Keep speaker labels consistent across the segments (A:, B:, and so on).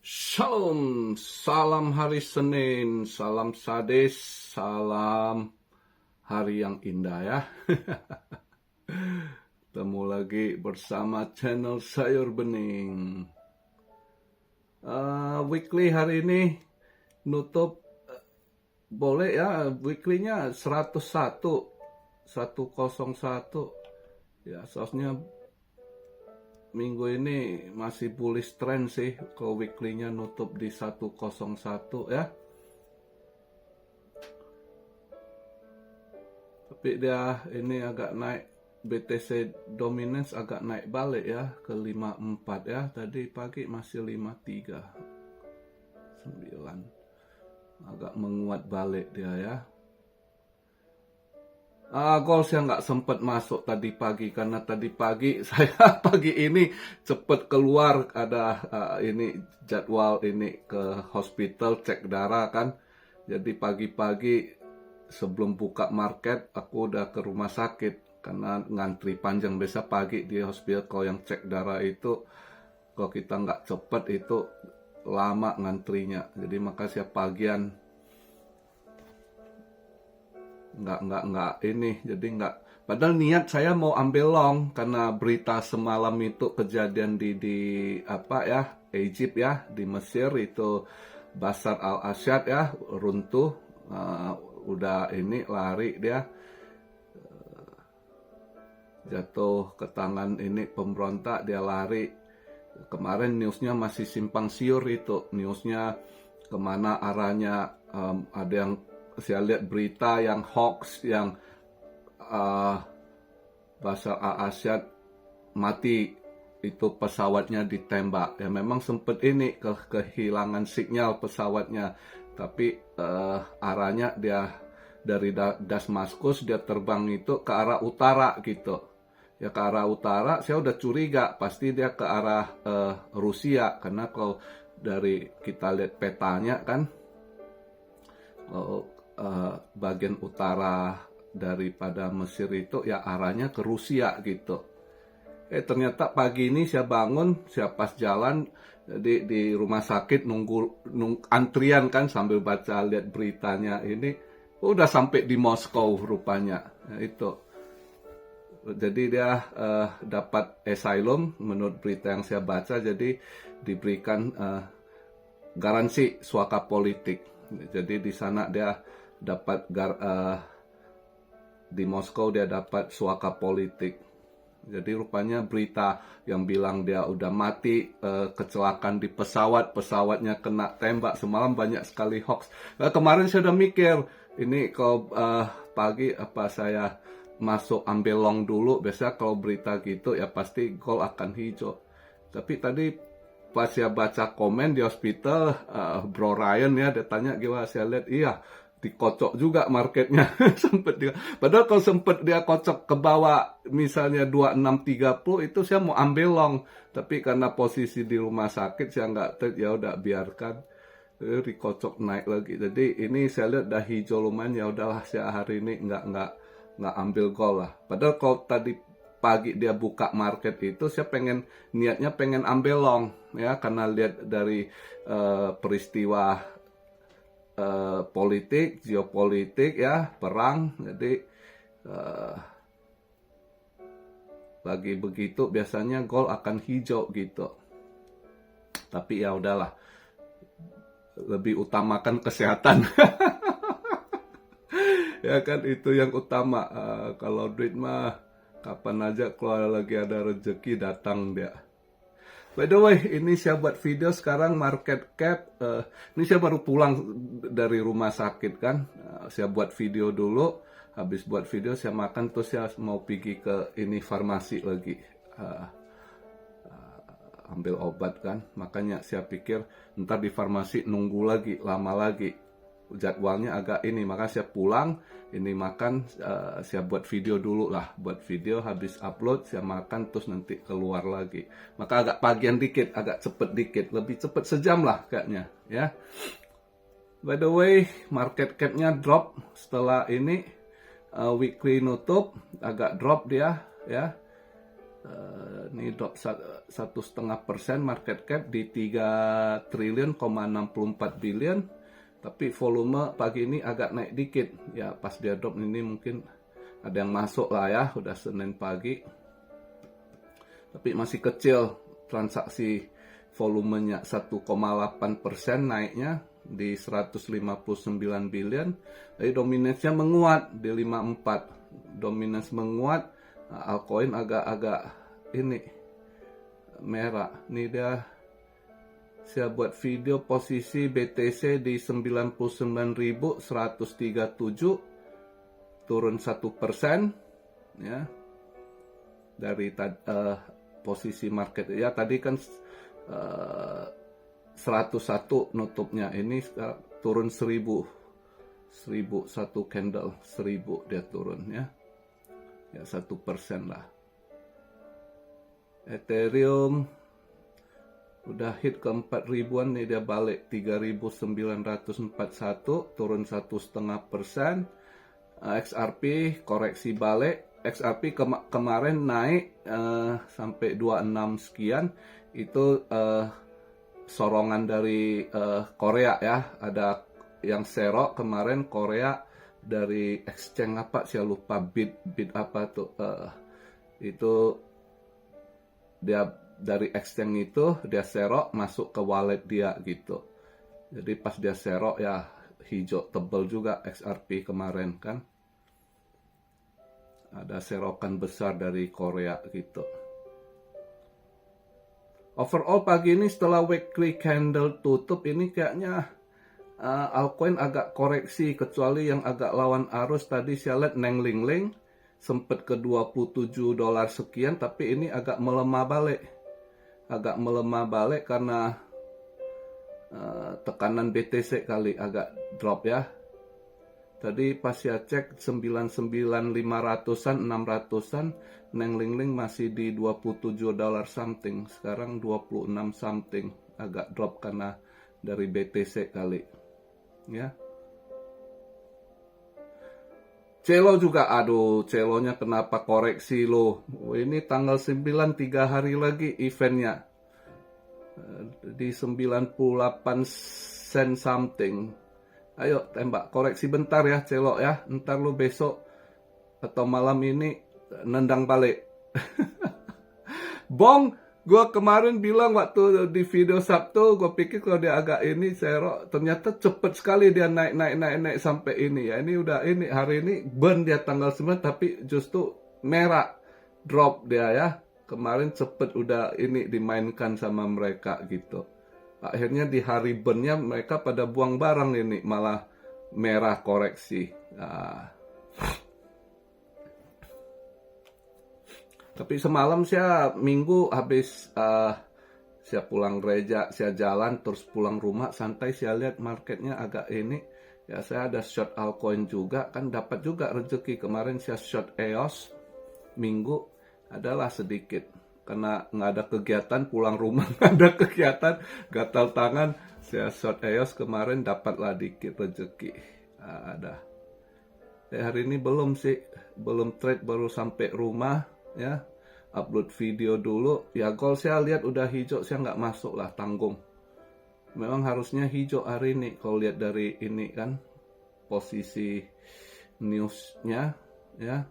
A: Shalom, salam hari Senin, salam sadis, salam hari yang indah ya. Ketemu lagi bersama channel Sayur Bening. Weekly hari ini nutup boleh ya, weekly-nya 101. Ya, seharusnya minggu ini masih bullish trend sih, kalau weekly-nya nutup di 101 ya. Tapi dia ini agak naik, BTC dominance agak naik balik ya ke 54 ya. Tadi pagi masih 53. 9. Agak menguat balik dia ya. Gold saya nggak sempat masuk tadi pagi karena tadi pagi saya pagi ini cepet keluar, ada ini jadwal ini ke hospital cek darah kan. Jadi pagi-pagi sebelum buka market aku udah ke rumah sakit karena ngantri panjang. Biasa pagi di hospital kalau yang cek darah itu kalau kita nggak cepet itu lama ngantrinya. Jadi makanya saya pagian nggak ini, jadi nggak, padahal niat saya mau ambil long karena berita semalam itu kejadian di apa ya, Egypt ya, di Mesir itu Bashar al-Assad ya runtuh, udah ini lari dia, jatuh ke tangan ini pemberontak, dia lari. Kemarin newsnya masih simpang siur itu, newsnya kemana arahnya. Ada yang saya lihat berita yang hoax, yang Bashar al-Assad mati, itu pesawatnya ditembak. Ya memang sempat ini kehilangan sinyal pesawatnya, tapi arahnya dia dari Damaskus dia terbang itu ke arah utara gitu. Ya ke arah utara, saya udah curiga pasti dia ke arah Rusia, karena kalau dari kita lihat petanya kan, bagian utara daripada Mesir itu ya arahnya ke Rusia gitu. Ternyata pagi ini saya bangun, saya pas jalan di rumah sakit nunggu antrian kan, sambil baca lihat beritanya ini udah sampai di Moskow rupanya. Itu jadi dia dapat asylum menurut berita yang saya baca, jadi diberikan garansi suaka politik. Jadi di sana dia dapat di Moskow dia dapat suaka politik. Jadi rupanya berita yang bilang dia udah mati, kecelakaan di pesawatnya kena tembak, semalam banyak sekali hoax. Kemarin saya udah mikir, ini kalau pagi apa saya masuk ambil long dulu, biasanya kalau berita gitu ya pasti gold akan hijau. Tapi tadi pas saya baca komen di hospital, Bro Ryan ya, dia tanya gimana, saya lihat iya dikocok juga marketnya. Sempet dia, padahal kalau sempet dia kocok ke bawah misalnya 2630 itu saya mau ambil long, tapi karena posisi di rumah sakit saya nggak, ya udah biarkan, dikocok naik lagi. Jadi ini saya lihat dah hijau lumayan, ya udahlah saya hari ini nggak ambil gold lah. Padahal kalau tadi pagi dia buka market itu saya niatnya pengen ambil long ya, karena lihat dari peristiwa politik, geopolitik ya, perang. Jadi lagi begitu biasanya gold akan hijau gitu. Tapi ya udahlah, lebih utamakan kesehatan. Ya kan, itu yang utama. Kalau duit mah kapan aja, kalau lagi ada rezeki datang dia. By the way, ini saya buat video sekarang market cap. Ini saya baru pulang dari rumah sakit kan. Saya buat video dulu. Habis buat video saya makan, terus saya mau pergi ke ini farmasi lagi. Ambil obat kan. Makanya saya pikir ntar di farmasi nunggu lagi, lama lagi. Jadwalnya agak ini, maka saya pulang, ini makan, saya buat video dulu lah, buat video, habis upload saya makan, terus nanti keluar lagi. Maka agak pagian dikit, agak cepet dikit, lebih cepet sejam lah kayaknya ya. By the way, market cap-nya drop setelah ini weekly nutup, agak drop dia ya. Ini drop 1,5%, market cap di 3 triliun,64 billion. Tapi volume pagi ini agak naik dikit. Ya pas dia drop ini mungkin ada yang masuk lah ya, udah Senin pagi. Tapi masih kecil transaksi volumenya, 1,8% naiknya di 159 billion. Jadi dominasinya menguat di 54. Dominasi menguat, altcoin agak-agak ini merah. Ini dia, saya buat video posisi BTC di 99.137, turun 1% ya dari posisi market ya. Tadi kan 101 nutupnya, ini turun 1000 satu candle, 1000 dia turun ya 1% lah. Ethereum udah hit ke 4.000-an nih, dia balik 3.941, turun 1,5%. XRP koreksi balik. XRP kemarin naik sampai 26 sekian, itu sorongan dari Korea ya. Ada yang serok kemarin Korea dari exchange apa, saya lupa, bit apa tuh, itu dia dari exchange itu dia serok masuk ke wallet dia gitu. Jadi pas dia serok ya hijau tebal juga XRP kemarin kan. Ada serokan besar dari Korea gitu. Overall pagi ini setelah weekly candle tutup ini kayaknya altcoin agak koreksi, kecuali yang agak lawan arus tadi saya lihat Neng Ling Ling sempat ke 27 dolar sekian, tapi ini agak melemah balik. Agak melemah balik karena tekanan BTC kali agak drop ya. Tadi pas saya cek 99.500-an, 600-an, Neng Ling Ling masih di 27 dolar something. Sekarang 26 something. Agak drop karena dari BTC kali. Ya. Celo juga, aduh, celonya kenapa koreksi loh. Ini tanggal 9, 3 hari lagi eventnya. Di 98 sen something. Ayo tembak, koreksi bentar ya Celo ya. Ntar lu besok atau malam ini nendang balik. Bong, gue kemarin bilang waktu di video Sabtu, gue pikir kalau dia agak ini Celo, ternyata cepet sekali dia naik sampai ini ya. Ini udah ini, hari ini burn dia tanggal 9, tapi justru merah drop dia ya. Kemarin cepet udah ini dimainkan sama mereka gitu. Akhirnya di hari burnnya mereka pada buang barang ini, malah merah koreksi. Tapi semalam saya minggu habis saya pulang gereja, saya jalan terus pulang rumah santai, saya lihat marketnya agak ini. Ya saya ada short altcoin juga, kan dapat juga rezeki. Kemarin saya short EOS minggu, adalah sedikit. Karena nggak ada kegiatan, pulang rumah nggak ada kegiatan, gatal tangan, saya short EOS kemarin, dapatlah dikit rezeki. Ada. Hari ini belum sih, belum trade, baru sampai rumah ya, upload video dulu. Ya gold saya lihat udah hijau, saya nggak masuk lah, tanggung. Memang harusnya hijau hari ini kalau lihat dari ini kan posisi newsnya ya.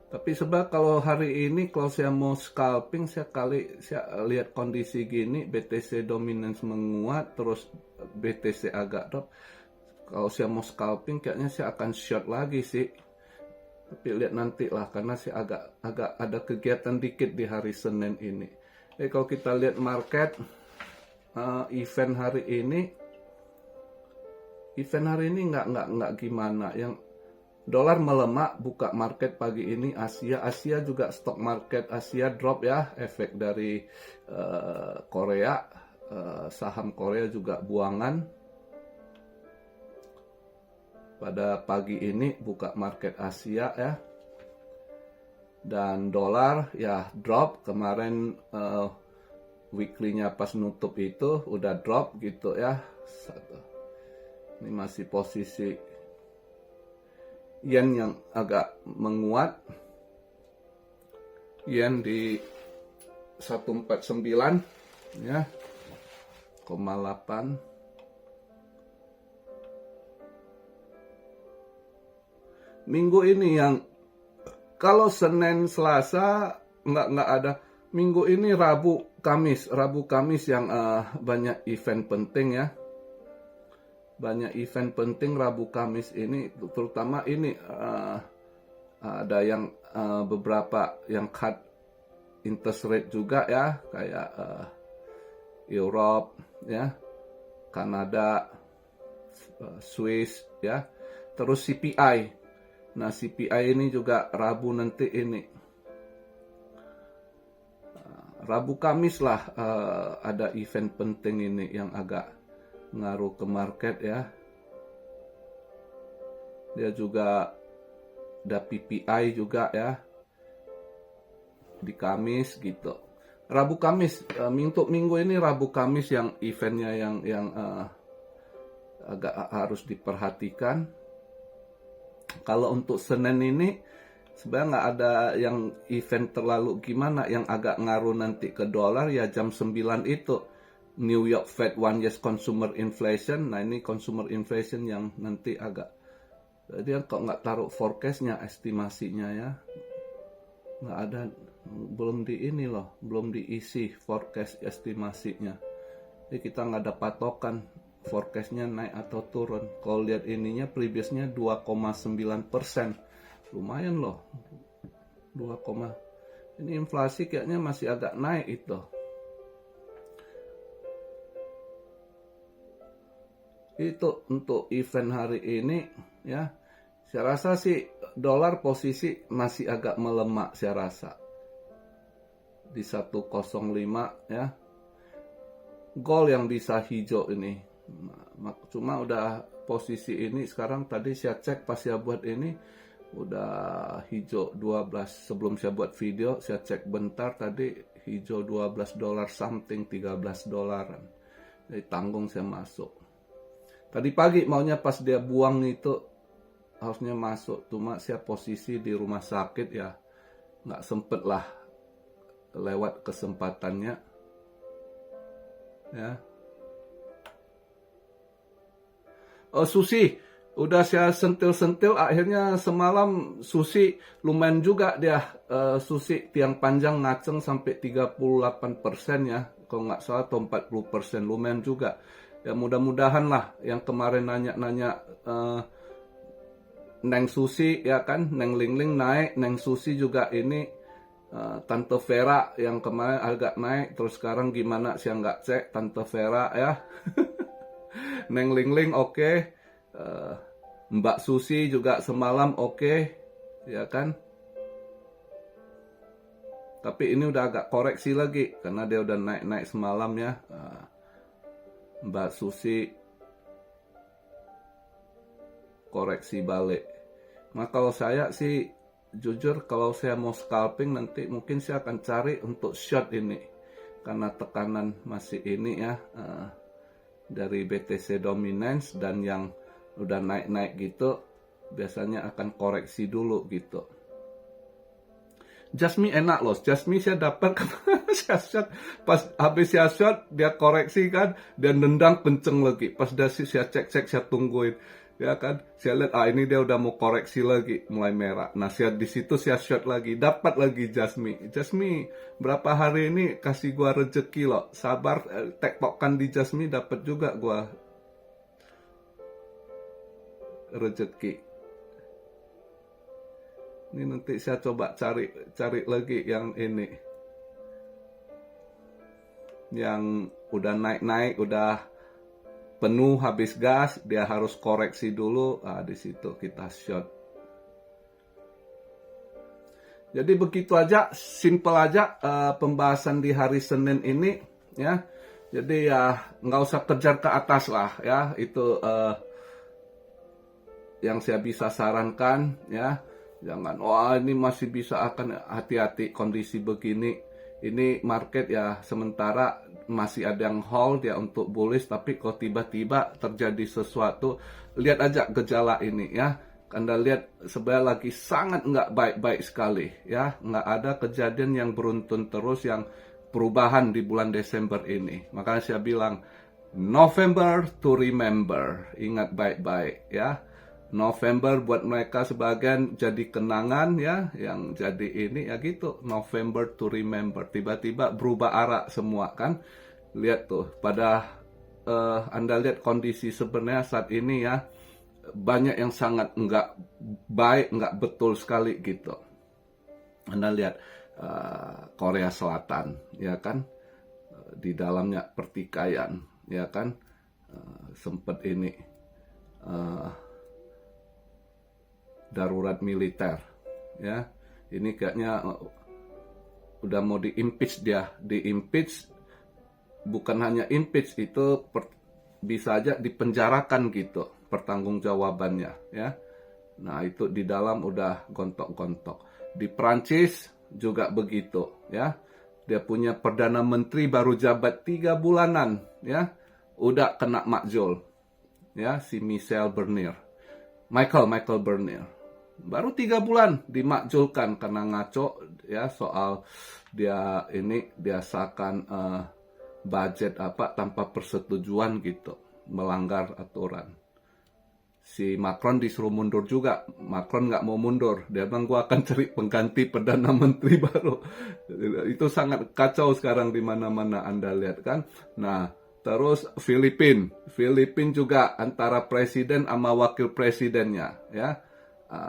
A: Tapi sebab kalau hari ini kalau saya mau scalping, saya lihat kondisi gini, BTC dominance menguat, terus BTC agak drop. Kalau saya mau scalping, kayaknya saya akan short lagi sih. Tapi lihat nanti lah, karena saya agak ada kegiatan dikit di hari Senin ini. Jadi kalau kita lihat market, event hari ini nggak gimana. Yang dolar melemah, buka market pagi ini Asia juga stock market Asia drop ya, efek dari Korea, saham Korea juga buangan. Pada pagi ini buka market Asia ya. Dan dolar ya drop kemarin, weekly-nya pas nutup itu udah drop gitu ya. Ini masih posisi yen yang agak menguat. yen di 149 ya, 0,8. Minggu ini yang kalau Senin Selasa nggak ada. Minggu ini Rabu Kamis yang banyak event penting ya. Banyak event penting Rabu Kamis ini, terutama ini ada yang beberapa yang cut interest rate juga ya, kayak Europe ya, Kanada, Swiss ya, terus CPI. Nah, CPI ini juga Rabu nanti ini. Rabu Kamis lah ada event penting ini yang agak ngaruh ke market ya. Dia juga ada PPI juga ya di Kamis gitu. Rabu Kamis untuk minggu ini Rabu Kamis yang eventnya yang agak harus diperhatikan. Kalau untuk Senin ini sebenarnya nggak ada yang event terlalu gimana. Yang agak ngaruh nanti ke dolar ya jam 9 itu New York Fed 1 Year Consumer Inflation. Nah, ini consumer inflation yang nanti agak, jadi kok nggak taruh forecastnya, estimasinya ya, nggak ada, belum diisi forecast estimasinya. Jadi kita nggak ada patokan forecastnya naik atau turun. Kalau lihat ininya previousnya 2,9%, lumayan loh. Ini inflasi kayaknya masih agak naik itu. Itu untuk event hari ini ya. Saya rasa sih dolar posisi masih agak melemah, saya rasa di 105 ya. Gold yang bisa hijau ini, cuma udah posisi ini sekarang. Tadi saya cek pas saya buat ini udah hijau 12. Sebelum saya buat video saya cek bentar, tadi hijau $12 something, $13. Jadi tanggung saya masuk. Tadi pagi maunya pas dia buang itu harusnya masuk, cuma saya posisi di rumah sakit ya, nggak sempet lah lewat kesempatannya ya. Oh, Susi udah saya sentil-sentil, akhirnya semalam Susi lumayan juga dia, Susi tiang panjang ngaceng sampai 38% ya, kalau nggak salah, atau 40%, lumayan juga. Ya mudah-mudahan lah yang kemarin nanya-nanya Neng Susi ya kan, Neng Lingling naik, Neng Susi juga ini, Tante Vera yang kemarin agak naik, terus sekarang gimana saya nggak cek Tante Vera ya. Neng Lingling oke. Mbak Susi juga semalam oke ya kan. Tapi ini udah agak koreksi lagi karena dia udah naik-naik semalam ya. Mbak Susi koreksi balik. Nah, kalau saya sih jujur, kalau saya mau scalping nanti mungkin saya akan cari untuk short ini karena tekanan masih ini ya, dari BTC dominance, dan yang udah naik-naik gitu biasanya akan koreksi dulu gitu. Jasmine enak loh, Jasmine saya dapat saya short, pas habis saya short dia koreksi kan, dan nendang kenceng lagi. Pas saya cek saya tungguin ya kan, saya lihat ini dia udah mau koreksi lagi, mulai merah. Nah, saya di situ saya short lagi, dapat lagi Jasmine. Jasmine berapa hari ini kasih gua rezeki loh, sabar, tektokan di Jasmine dapat juga gua rezeki. Ini nanti saya coba cari lagi yang ini, yang udah naik-naik, udah penuh habis gas, dia harus koreksi dulu. Di situ kita short. Jadi begitu aja, simple aja pembahasan di hari Senin ini ya. Jadi ya nggak usah kejar ke atas lah ya. Itu yang saya bisa sarankan ya. Jangan, ini masih bisa, akan hati-hati kondisi begini. Ini market ya sementara masih ada yang hold ya untuk bullish, tapi kalau tiba-tiba terjadi sesuatu, lihat aja gejala ini ya. Anda lihat sebenarnya lagi sangat nggak baik-baik sekali, ya. Nggak ada kejadian yang beruntun terus yang perubahan di bulan Desember ini. Makanya saya bilang, November to remember. Ingat baik-baik, ya. November buat mereka sebagian jadi kenangan, ya, yang jadi ini ya gitu. November to remember. Tiba-tiba berubah arah semua kan. Lihat tuh, pada Anda lihat kondisi sebenarnya saat ini ya, banyak yang sangat nggak baik, nggak betul sekali gitu. Anda lihat Korea Selatan, ya kan, di dalamnya pertikaian, ya kan, sempat ini darurat militer, ya. Ini kayaknya udah mau diimpeach dia, diimpeach. Bukan hanya impeach, itu bisa aja dipenjarakan gitu pertanggungjawabannya, ya. Nah, itu di dalam udah gontok-gontok. Di Prancis juga begitu, ya. Dia punya Perdana Menteri baru jabat 3 bulanan, ya. Udah kena makjul, ya, si Michel Barnier. Michael Barnier. Baru 3 bulan dimakjulkan karena ngaco, ya, soal dia ini biasakan budget apa tanpa persetujuan gitu, melanggar aturan. Si Macron disuruh mundur juga. Macron nggak mau mundur. Dia bilang, gua akan cari pengganti Perdana Menteri baru. Itu sangat kacau sekarang di mana-mana Anda lihat kan. Nah, terus Filipina juga antara presiden sama wakil presidennya, ya.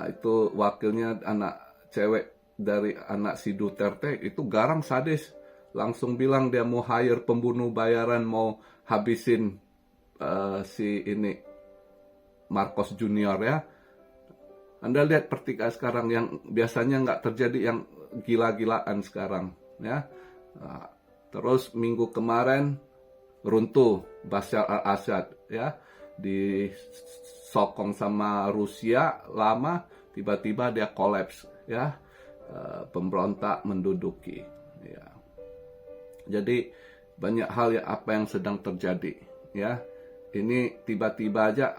A: Itu wakilnya anak cewek dari anak si Duterte, itu garang sadis. Langsung bilang dia mau hire pembunuh bayaran, mau habisin si ini Marcos Junior, ya. Anda lihat pertikaian sekarang yang biasanya nggak terjadi, yang gila-gilaan sekarang, ya. Terus minggu kemarin runtuh Bashar al-Assad, ya, disokong sama Rusia lama, tiba-tiba dia kolaps, ya. Pemberontak menduduki, ya. Jadi banyak hal ya apa yang sedang terjadi, ya. Ini tiba-tiba aja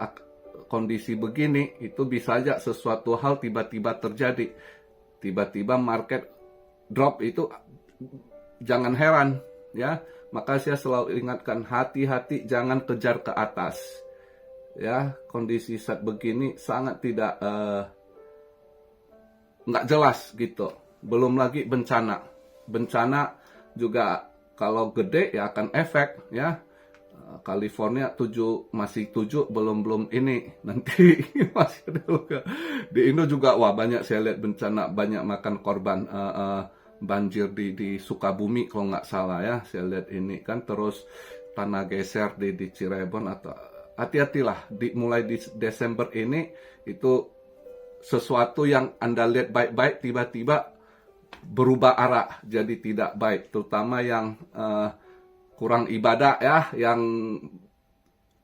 A: kondisi begini, itu bisa aja sesuatu hal tiba-tiba terjadi. Tiba-tiba market drop, itu jangan heran, ya. Maka saya selalu ingatkan, hati-hati jangan kejar ke atas. Ya, kondisi saat begini sangat tidak nggak jelas gitu. Belum lagi bencana. Bencana juga kalau gede ya akan efek, ya. California masih 7 belum ini, nanti masih ada juga. Di Indo juga wah banyak saya lihat bencana, banyak makan korban banjir di Sukabumi kalau nggak salah, ya. Saya lihat ini kan, terus tanah geser di Cirebon. Atau hati-hatilah mulai di Desember ini, itu sesuatu yang Anda lihat baik-baik tiba-tiba berubah arah jadi tidak baik, terutama yang kurang ibadah, ya, yang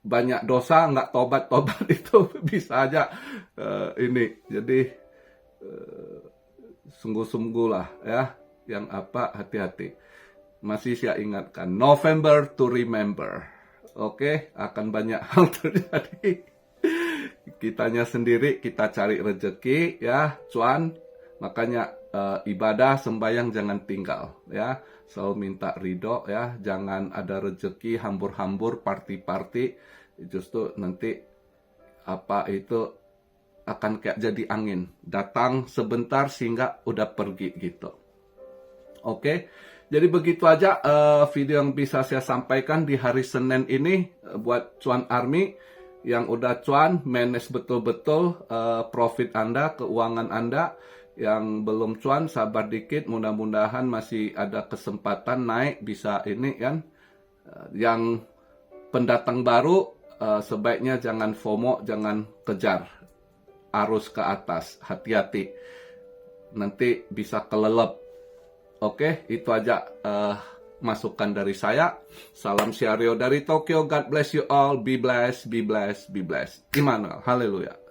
A: banyak dosa nggak tobat itu bisa aja ini. Jadi sungguh-sungguh lah, ya, yang apa, hati-hati. Masih saya ingatkan, November to remember. Oke, akan banyak hal terjadi. Kitanya sendiri kita cari rezeki, ya, cuan. Makanya ibadah sembahyang jangan tinggal, ya. Selalu minta ridho, ya. Jangan ada rezeki hambur-hambur, party-party. Justru nanti apa itu akan kayak jadi angin, datang sebentar sehingga udah pergi gitu. Oke. Jadi begitu aja video yang bisa saya sampaikan di hari Senin ini buat cuan Army yang udah cuan, manage betul-betul profit Anda, keuangan Anda. Yang belum cuan, sabar dikit, mudah-mudahan masih ada kesempatan naik, bisa ini kan. Yang pendatang baru, sebaiknya jangan FOMO, jangan kejar arus ke atas, hati-hati. Nanti bisa kelelep. Oke, itu aja masukan dari saya. Salam Syario dari Tokyo, God bless you all, be blessed, be blessed, be blessed. Immanuel, haleluya.